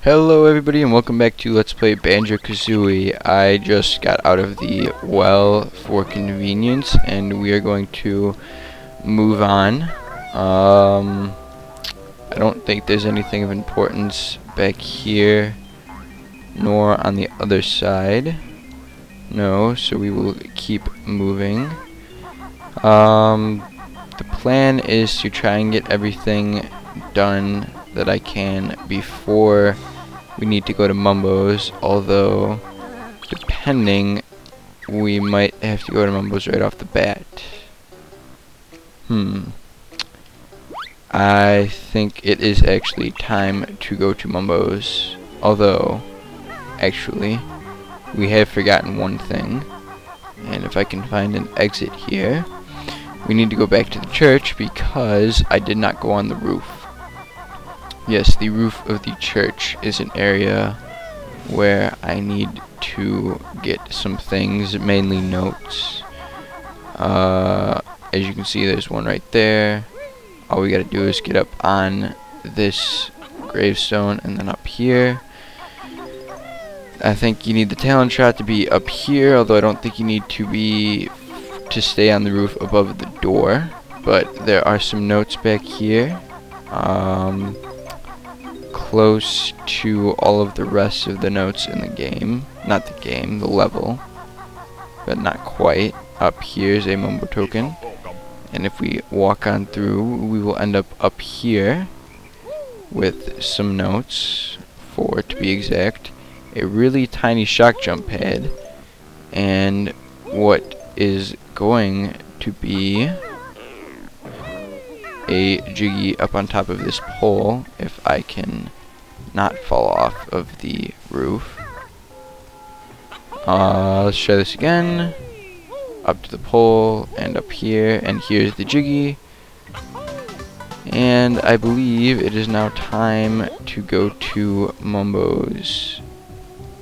Hello everybody and welcome back to Let's Play Banjo-Kazooie. I just got out of the well for convenience and we are going to move on. I don't think there's anything of importance back here nor on the other side. No, so we will keep moving. The plan is to try and get everything done that I can before we need to go to Mumbo's, although depending we might have to go to Mumbo's right off the bat. I think it is actually time to go to Mumbo's, although actually we have forgotten one thing, and if I can find an exit here, we need to go back to the church because I did not go on the roof. Yes, the roof of the church is an area where I need to get some things, mainly notes. As you can see, there's one right there. All we gotta do is get up on this gravestone and then up here. I think you need the talent shot to be up here, although I don't think you need to stay on the roof above the door. But there are some notes back here. Close to all of the rest of the notes in the game. Not the game, the level. But not quite. Up here is a Mumbo token. And if we walk on through, we will end up here with some notes. 4 to be exact. A really tiny shock jump pad. And what is going to be a jiggy up on top of this pole if I can not fall off of the roof. Let's try this again. Up to the pole and up here, and here's the jiggy. And I believe it is now time to go to Mumbo's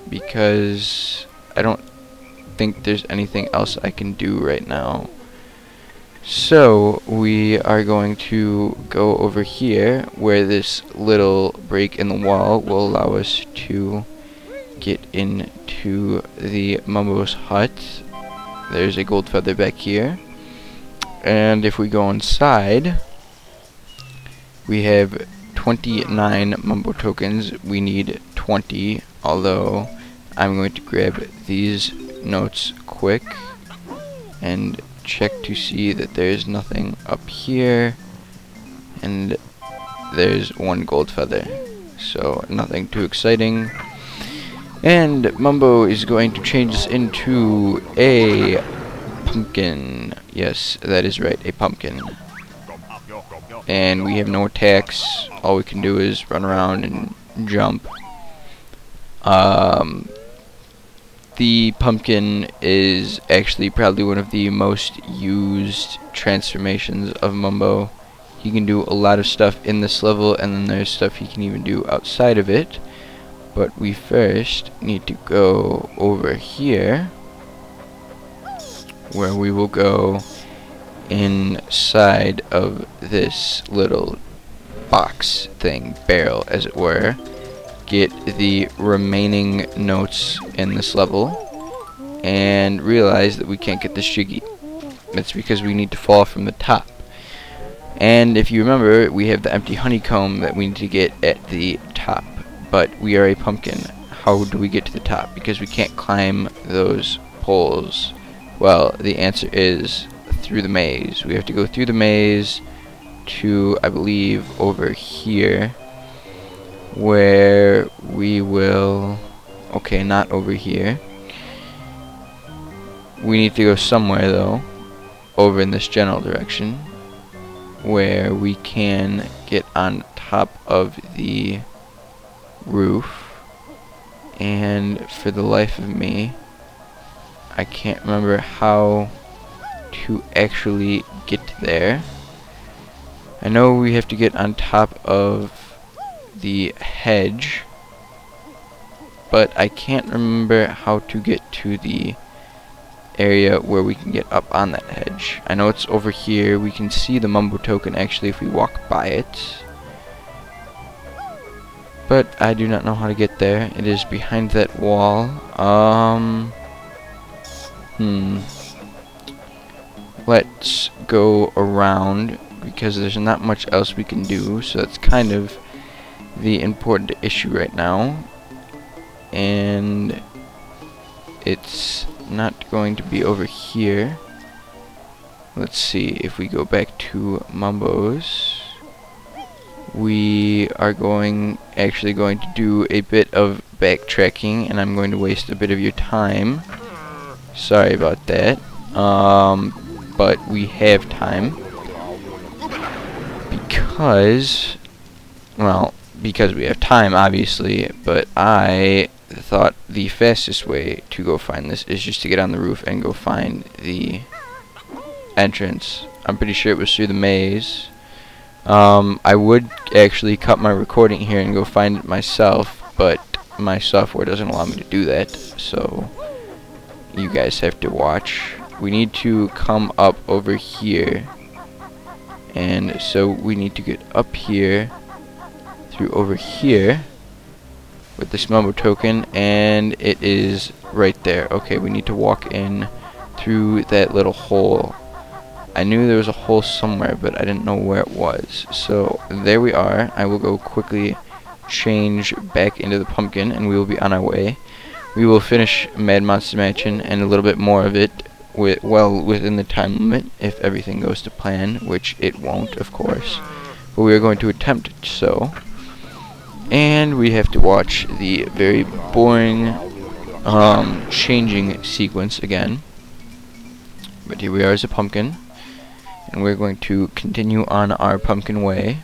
because I don't think there's anything else I can do right now. So we are going to go over here where this little break in the wall will allow us to get into the Mumbo's hut. There's a gold feather back here. And if we go inside, we have 29 Mumbo tokens. We need 20, although I'm going to grab these notes quick and check to see that there's nothing up here, and there's one gold feather, so nothing too exciting. And Mumbo is going to change this into a pumpkin. Yes, that is right, a pumpkin. And we have no attacks. All we can do is run around and jump. The pumpkin is actually probably one of the most used transformations of Mumbo. He can do a lot of stuff in this level, and then there's stuff he can even do outside of it. But we first need to go over here, where we will go inside of this little box thing, barrel as it were. Get the remaining notes in this level and realize that we can't get this jiggy. It's because we need to fall from the top. And if you remember, we have the empty honeycomb that we need to get at the top. But we are a pumpkin. How do we get to the top? Because we can't climb those poles. Well, the answer is through the maze. We have to go through the maze to, I believe, over here, where we will... Okay, not over here. We need to go somewhere, though, over in this general direction, where we can get on top of the roof. And for the life of me, I can't remember how to actually get there. I know we have to get on top of the hedge, but I can't remember how to get to the area where we can get up on that hedge. I know it's over here. We can see the Mumbo token actually if we walk by it. but I do not know how to get there. It is behind that wall. Let's go around because there's not much else we can do, so that's kind of the important issue right now. And it's not going to be over here. Let's see, if we go back to Mumbo's, we are actually going to do a bit of backtracking, and I'm going to waste a bit of your time. Sorry about that. But we have time because we have time, obviously, but I thought the fastest way to go find this is just to get on the roof and go find the entrance. I'm pretty sure it was through the maze. I would actually cut my recording here and go find it myself, but my software doesn't allow me to do that, so you guys have to watch. We need to come up over here, and so we need to get up here through over here with this Mumbo token, and it is right there. Okay, we need to walk in through that little hole. I knew there was a hole somewhere, but I didn't know where it was. So there we are. I will go quickly change back into the pumpkin, and we will be on our way. We will finish Mad Monster Mansion and a little bit more of it within the time limit, if everything goes to plan, which it won't, of course. But we are going to attempt it so. And we have to watch the very boring changing sequence again. But here we are as a pumpkin, and we're going to continue on our pumpkin way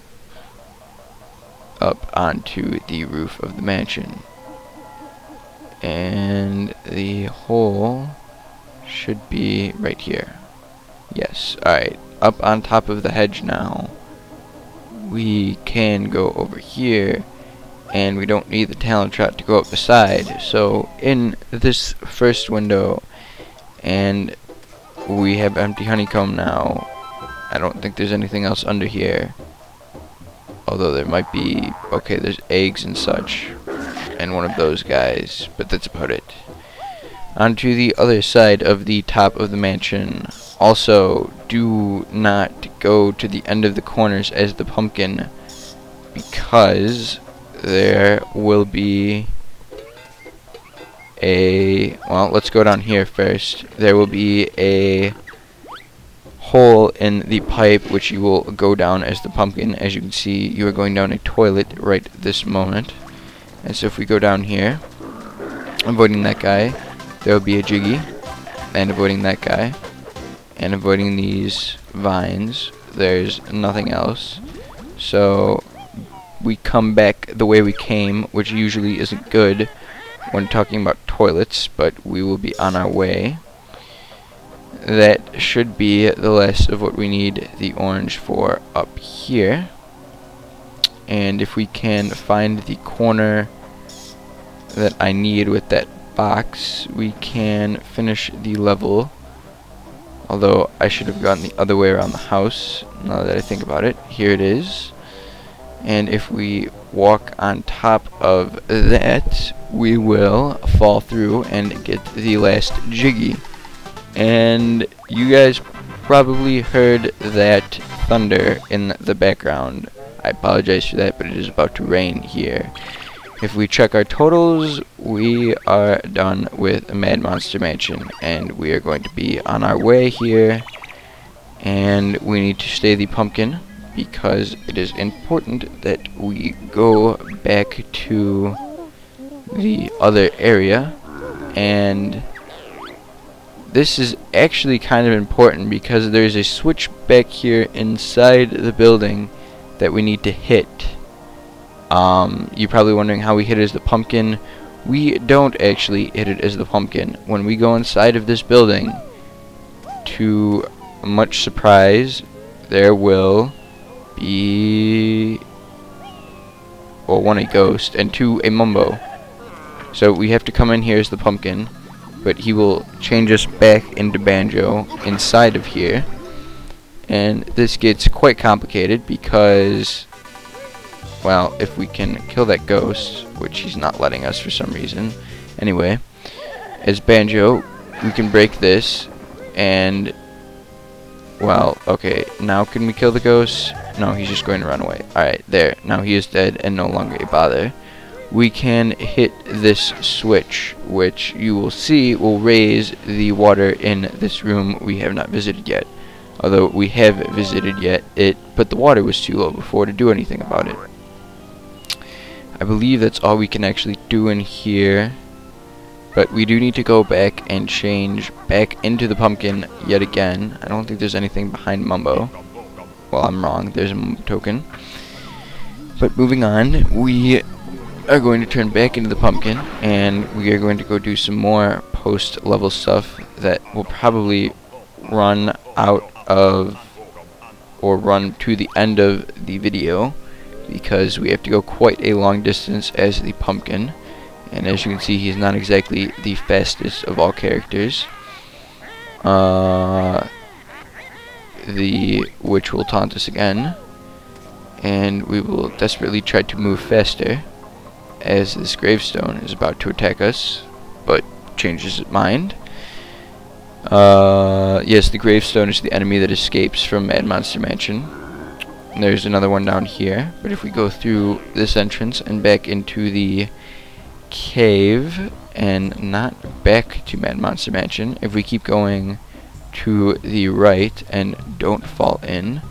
up onto the roof of the mansion. And the hole should be right here. Yes, alright. Up on top of the hedge now. We can go over here, and we don't need the talent shot to go up the side. So in this first window, and we have empty honeycomb now. I don't think there's anything else under here, although there might be. Okay, there's eggs and such, and one of those guys, but that's about it. Onto the other side of the top of the mansion. Also, do not go to the end of the corners as the pumpkin, because there will be a, well, let's go down here first. There will be a hole in the pipe which you will go down as the pumpkin. As you can see, you are going down a toilet right this moment. And so if we go down here, avoiding that guy, there will be a Jiggy, and avoiding that guy, and avoiding these vines, there's nothing else. So we come back the way we came, which usually isn't good when talking about toilets, but we will be on our way. That should be the last of what we need the orange for up here. And if we can find the corner that I need with that box, we can finish the level. Although I should have gone the other way around the house, now that I think about it. Here it is. And if we walk on top of that, we will fall through and get the last Jiggy. And you guys probably heard that thunder in the background. I apologize for that, but it is about to rain here. If we check our totals, we are done with Mad Monster Mansion, and we are going to be on our way here. And we need to stay the pumpkin, because it is important that we go back to the other area. And this is actually kind of important because there's a switch back here inside the building that we need to hit. You're probably wondering how we hit it as the pumpkin. We don't actually hit it as the pumpkin. When we go inside of this building, to much surprise, there will be, well, one, a ghost, and two, a Mumbo. So we have to come in here as the pumpkin, but he will change us back into Banjo inside of here. And this gets quite complicated because well, if we can kill that ghost, which he's not letting us for some reason. Anyway, as Banjo, we can break this, and, well, okay, now can we kill the ghost? No, he's just going to run away. Alright, there. Now he is dead and no longer a bother. We can hit this switch, which you will see will raise the water in this room we have not visited yet. Although we have visited yet it, but the water was too low before to do anything about it. I believe that's all we can actually do in here. But we do need to go back and change back into the pumpkin yet again. I don't think there's anything behind Mumbo. Well, I'm wrong. There's a Mumbo token. But moving on, we are going to turn back into the pumpkin, and we are going to go do some more post-level stuff that will probably run out of, or run to the end of the video, because we have to go quite a long distance as the pumpkin. And as you can see, he's not exactly the fastest of all characters. The witch will taunt us again, and we will desperately try to move faster, as this gravestone is about to attack us, but changes its mind. Yes, the gravestone is the enemy that escapes from Mad Monster Mansion. And there's another one down here, but if we go through this entrance and back into the cave and not back to Mad Monster Mansion, if we keep going to the right and don't fall in,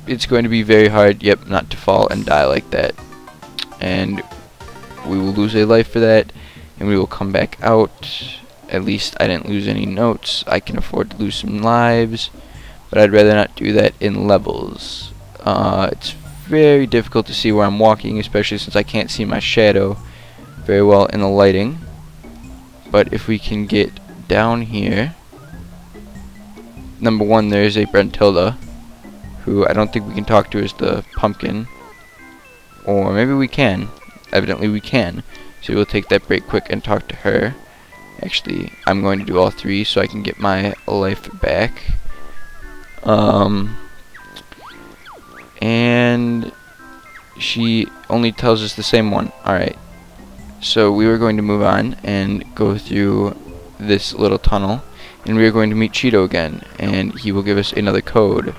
it's going to be very hard, yep, not to fall and die like that. And we will lose a life for that, and we will come back out. At least I didn't lose any notes. I can afford to lose some lives, but I'd rather not do that in levels. It's very difficult to see where I'm walking, especially since I can't see my shadow very well in the lighting. But if we can get down here, number one, there's a Brentilda, who I don't think we can talk to as the pumpkin. Or maybe we can. Evidently we can. So we'll take that break quick and talk to her. Actually, I'm going to do all three so I can get my life back. And she only tells us the same one. Alright. So we were going to move on and go through this little tunnel. And we are going to meet Cheeto again. And he will give us another code.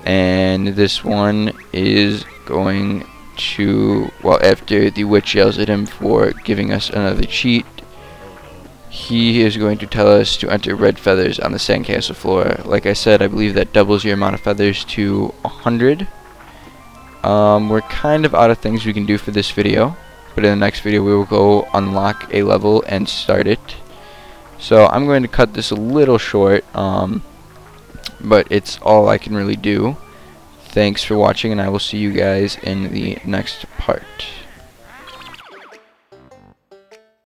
And this one is going to, well, after the witch yells at him for giving us another cheat, he is going to tell us to enter red feathers on the sandcastle floor. Like I said, I believe that doubles your amount of feathers to 100. We're kind of out of things we can do for this video, but in the next video we will go unlock a level and start it. So I'm going to cut this a little short, but it's all I can really do. Thanks for watching, and I will see you guys in the next part.